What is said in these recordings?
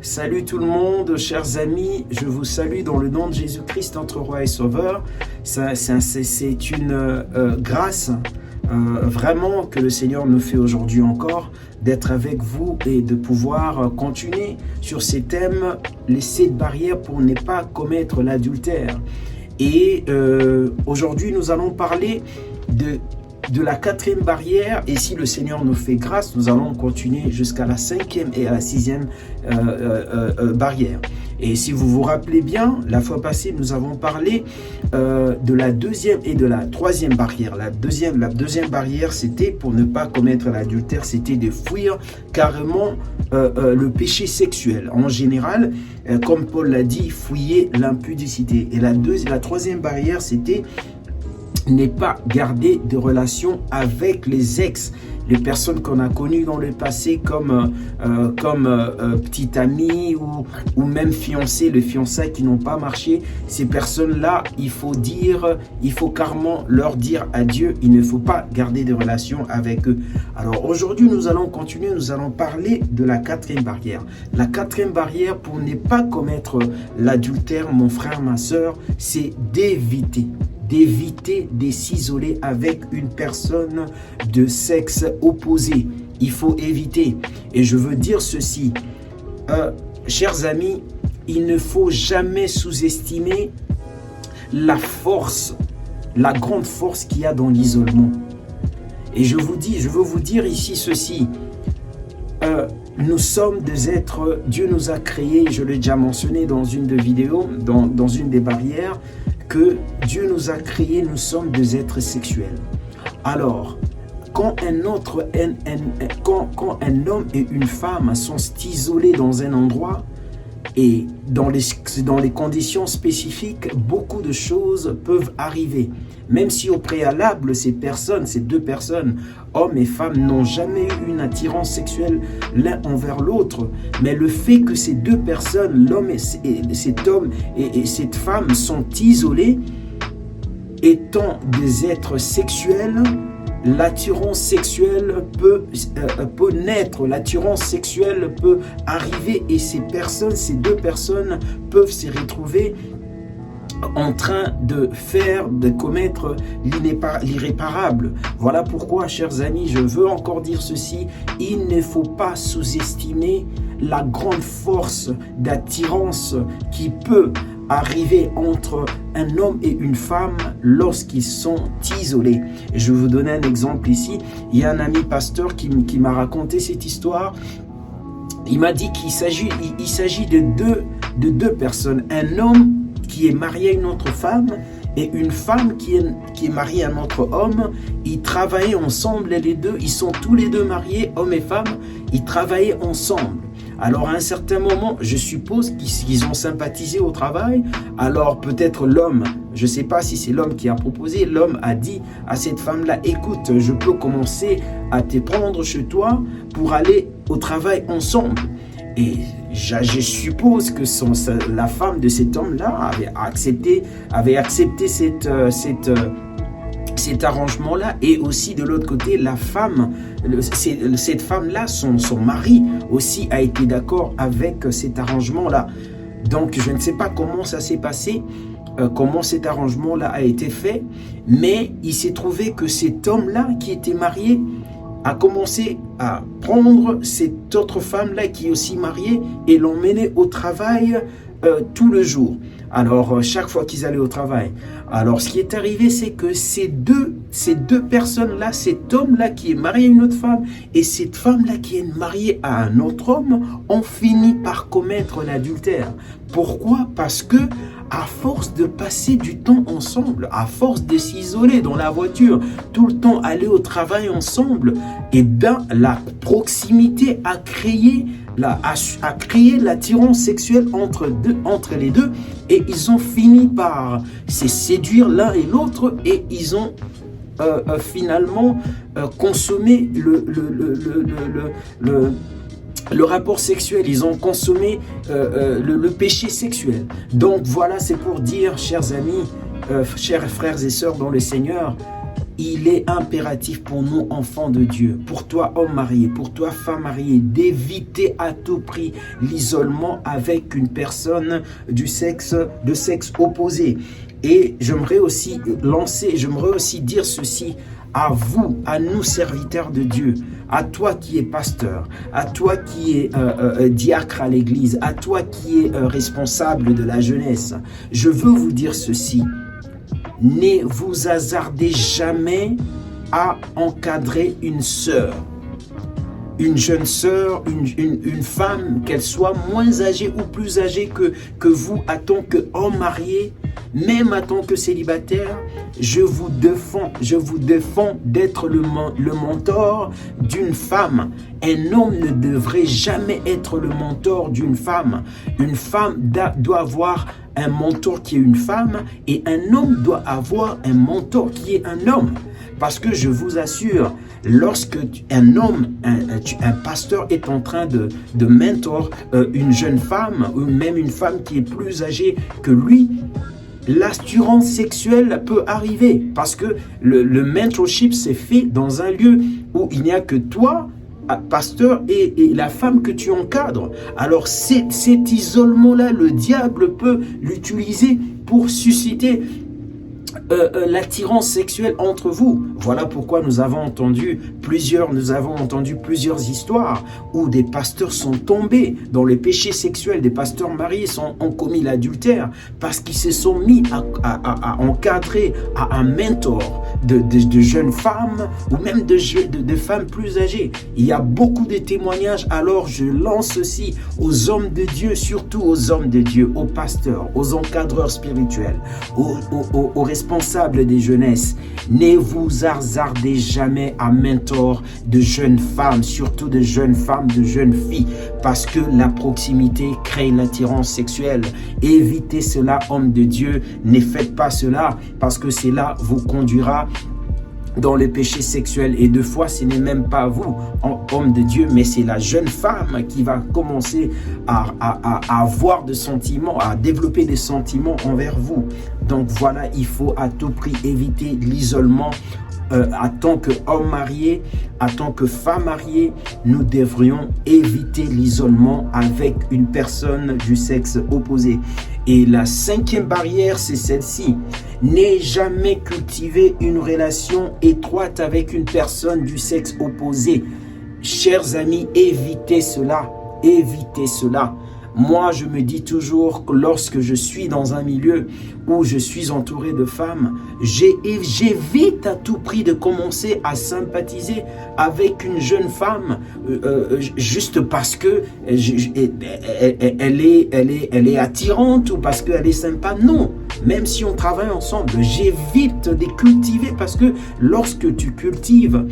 Salut tout le monde, chers amis, je vous salue dans le nom de Jésus-Christ, notre roi et sauveur. C'est une grâce vraiment que le Seigneur nous fait aujourd'hui encore, d'être avec vous et de pouvoir continuer sur ces thèmes, les 7 barrières pour ne pas commettre l'adultère. Et aujourd'hui, nous allons parler de la 4e barrière, et si le Seigneur nous fait grâce, nous allons continuer jusqu'à la 5e et à la 6e barrière. Et si vous vous rappelez bien, la fois passée, nous avons parlé de la 2e et de la 3e barrière. La deuxième barrière, c'était pour ne pas commettre l'adultère, c'était de fuir carrément le péché sexuel. En général, comme Paul l'a dit, fuyer l'impudicité. Et la 3e barrière, c'était n'est pas garder de relations avec les ex, les personnes qu'on a connues dans le passé comme petite amie ou même fiancé, le fiançailles qui n'ont pas marché. Ces personnes-là, il faut carrément leur dire adieu. Il ne faut pas garder de relations avec eux. Alors aujourd'hui, nous allons continuer, nous allons parler de la 4e barrière. La 4e barrière pour ne pas commettre l'adultère, mon frère, ma soeur, c'est d'éviter de s'isoler avec une personne de sexe opposé. Il faut éviter. Et je veux dire ceci, chers amis, il ne faut jamais sous-estimer la force, la grande force qu'il y a dans l'isolement. Et je veux vous dire ici ceci, nous sommes des êtres, Dieu nous a créés, je l'ai déjà mentionné dans une des vidéos, dans une des barrières, que Dieu nous a créés, nous sommes des êtres sexuels. Alors, quand un homme et une femme sont isolés dans un endroit et dans les conditions spécifiques, beaucoup de choses peuvent arriver. Même si au préalable, ces deux personnes, hommes et femmes, n'ont jamais eu une attirance sexuelle l'un envers l'autre, mais le fait que ces deux personnes, cet homme et cette femme, sont isolés, étant des êtres sexuels, l'attirance sexuelle peut naître, l'attirance sexuelle peut arriver et ces deux personnes peuvent se retrouver en train de commettre l'irréparable. Voilà pourquoi, chers amis, je veux encore dire ceci, il ne faut pas sous-estimer la grande force d'attirance qui peut arriver entre un homme et une femme lorsqu'ils sont isolés. Et je vais vous donner un exemple ici. Il y a un ami pasteur qui m'a raconté cette histoire. Il m'a dit qu'il s'agit de deux personnes. Un homme qui est marié à une autre femme et une femme qui est mariée à un autre homme. Ils travaillaient ensemble, les deux. Ils sont tous les deux mariés, homme et femme. Ils travaillaient ensemble. Alors à un certain moment, je suppose qu'ils ont sympathisé au travail. Alors peut-être l'homme, je ne sais pas si c'est l'homme qui a proposé, l'homme a dit à cette femme-là, écoute, je peux commencer à te prendre chez toi pour aller au travail ensemble. Et je suppose que la femme de cet homme-là avait accepté cet arrangement-là, et aussi de l'autre côté, la femme, cette femme-là, son mari aussi a été d'accord avec cet arrangement-là. Donc, je ne sais pas comment ça s'est passé, comment cet arrangement-là a été fait, mais il s'est trouvé que cet homme-là qui était marié a commencé à prendre cette autre femme-là qui est aussi mariée et l'emmener au travail tout le jour. Alors, chaque fois qu'ils allaient au travail. Alors, ce qui est arrivé, c'est que ces deux personnes-là, cet homme-là qui est marié à une autre femme et cette femme-là qui est mariée à un autre homme, ont fini par commettre l'adultère. Pourquoi? Parce que, à force de passer du temps ensemble, à force de s'isoler dans la voiture, tout le temps aller au travail ensemble, et bien, la proximité a créé l'attirance sexuelle entre les deux, et ils ont fini par se séduire l'un et l'autre, et ils ont finalement consommé le rapport sexuel, ils ont consommé le péché sexuel. Donc voilà, c'est pour dire, chers amis, chers frères et sœurs dans le Seigneur, il est impératif pour nous, enfants de Dieu, pour toi, homme marié, pour toi, femme mariée, d'éviter à tout prix l'isolement avec une personne de sexe opposé. Et j'aimerais aussi dire ceci à vous, à nous serviteurs de Dieu, à toi qui es pasteur, à toi qui es diacre à l'église, à toi qui es responsable de la jeunesse. Je veux vous dire ceci, ne vous hasardez jamais à encadrer une sœur. Une jeune sœur, une femme, qu'elle soit moins âgée ou plus âgée que vous, en tant qu'homme marié, même en tant que célibataire, je vous défends d'être le mentor d'une femme. Un homme ne devrait jamais être le mentor d'une femme. Une femme doit avoir un mentor qui est une femme et un homme doit avoir un mentor qui est un homme. Parce que je vous assure, lorsque un pasteur est en train de mentor une jeune femme ou même une femme qui est plus âgée que lui, l'assurance sexuelle peut arriver parce que le mentorship s'est fait dans un lieu où il n'y a que toi, pasteur, et la femme que tu encadres. Alors cet isolement-là, le diable peut l'utiliser pour susciter l'attirance sexuelle entre vous. Voilà pourquoi nous avons entendu plusieurs histoires où des pasteurs sont tombés dans les péchés sexuels, des pasteurs mariés ont commis l'adultère parce qu'ils se sont mis à encadrer à un mentor de jeunes femmes ou même de femmes plus âgées. Il y a beaucoup de témoignages. Alors je lance ceci aux hommes de Dieu, surtout aux hommes de Dieu, aux pasteurs, aux encadreurs spirituels, aux responsables des jeunesses. Ne vous hasardez jamais à mentor de jeunes femmes, surtout de jeunes femmes, de jeunes filles, parce que la proximité crée l'attirance sexuelle. Évitez cela, hommes de Dieu. Ne faites pas cela parce que cela vous conduira dans les péchés sexuels. Et deux fois, ce n'est même pas vous, homme de Dieu, mais c'est la jeune femme qui va commencer à avoir des sentiments, à développer des sentiments envers vous. Donc voilà, il faut à tout prix éviter l'isolement. En tant qu'homme marié, en tant que femme mariée, nous devrions éviter l'isolement avec une personne du sexe opposé. Et la cinquième barrière, c'est celle-ci. N'aie jamais cultivé une relation étroite avec une personne du sexe opposé. Chers amis, évitez cela. Évitez cela. Moi, je me dis toujours que lorsque je suis dans un milieu où je suis entouré de femmes, j'évite à tout prix de commencer à sympathiser avec une jeune femme juste parce que elle est attirante ou parce qu'elle est sympa. Non, même si on travaille ensemble, j'évite de cultiver parce que lorsque tu cultives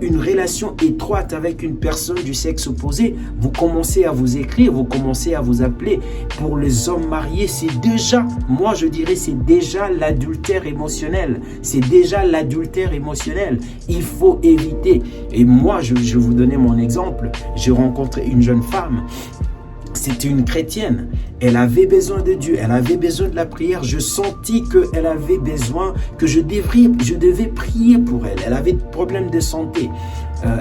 une relation étroite avec une personne du sexe opposé, vous commencez à vous écrire, vous commencez à vous appeler. Pour les hommes mariés, c'est déjà, moi je dirais, c'est déjà l'adultère émotionnel. C'est déjà l'adultère émotionnel. Il faut éviter. Et moi, je vais vous donner mon exemple. J'ai rencontré une jeune femme. C'était une chrétienne. Elle avait besoin de Dieu. Elle avait besoin de la prière. Je sentis qu'elle avait besoin, que je devais prier pour elle. Elle avait des problèmes de santé.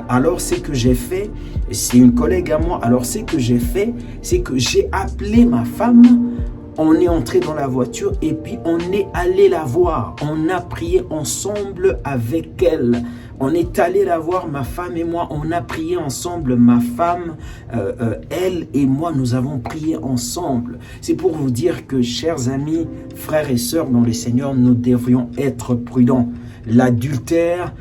Alors, ce que j'ai fait, c'est une collègue à moi. Alors, ce que j'ai fait, c'est que j'ai appelé ma femme. On est entré dans la voiture et puis on est allé la voir. On a prié ensemble avec elle. On est allé la voir, ma femme et moi. On a prié ensemble. Ma femme, elle et moi, nous avons prié ensemble. C'est pour vous dire que, chers amis, frères et sœurs dans le Seigneur, nous devrions être prudents. L'adultère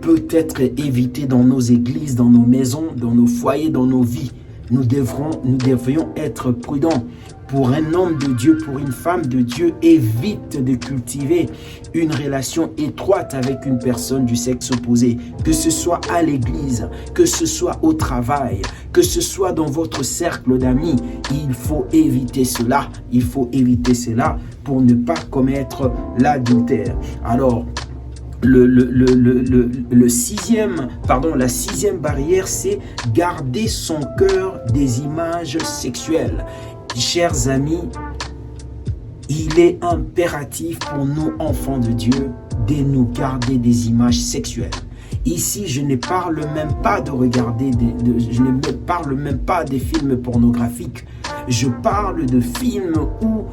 peut être évité dans nos églises, dans nos maisons, dans nos foyers, dans nos vies. Nous devrions être prudents. Pour un homme de Dieu, pour une femme de Dieu, évite de cultiver une relation étroite avec une personne du sexe opposé, que ce soit à l'église, que ce soit au travail, que ce soit dans votre cercle d'amis. Il faut éviter cela. Il faut éviter cela pour ne pas commettre l'adultère. Alors, la sixième barrière, c'est garder son cœur des images sexuelles. Chers amis, Il est impératif pour nous, enfants de Dieu, de nous garder des images sexuelles. Ici, je ne parle même pas de regarder, je ne parle même pas des films pornographiques. Je parle de films où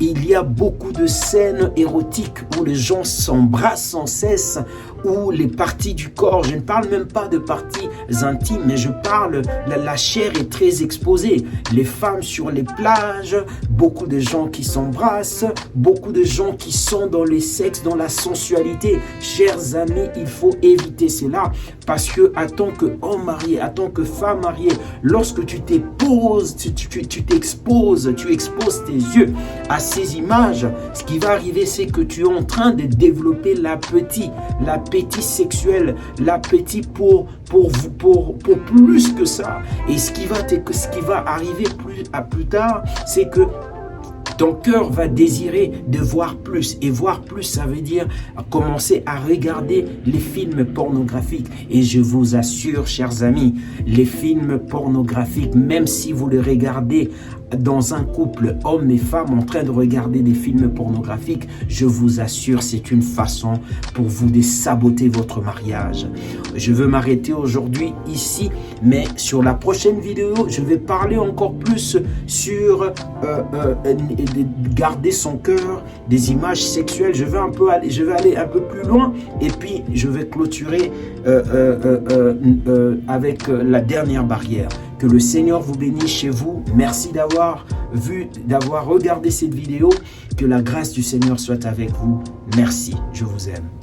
il y a beaucoup de scènes érotiques, où les gens s'embrassent sans cesse, où les parties du corps, je ne parle même pas de parties intimes, mais je parle, la chair est très exposée. Les femmes sur les plages, beaucoup de gens qui s'embrassent, beaucoup de gens qui sont dans les sexes, dans la sensualité. Chers amis, il faut éviter cela, parce que en tant qu'homme marié, en tant que femme mariée, lorsque tu t'exposes, tu exposes tes yeux à ces images, ce qui va arriver, c'est que tu es en train de développer l'appétit sexuel, l'appétit pour plus que ça. Et ce qui va arriver plus tard, c'est que ton cœur va désirer de voir plus. Et voir plus, ça veut dire commencer à regarder les films pornographiques. Et je vous assure, chers amis, les films pornographiques, même si vous les regardez dans un couple, homme et femme, en train de regarder des films pornographiques, je vous assure, c'est une façon pour vous de saboter votre mariage. Je veux m'arrêter aujourd'hui ici, mais sur la prochaine vidéo, je vais parler encore plus sur garder son cœur des images sexuelles. Je vais aller un peu plus loin, et puis je vais clôturer avec la dernière barrière. Que le Seigneur vous bénisse chez vous. Merci d'avoir regardé cette vidéo. Que la grâce du Seigneur soit avec vous. Merci. Je vous aime.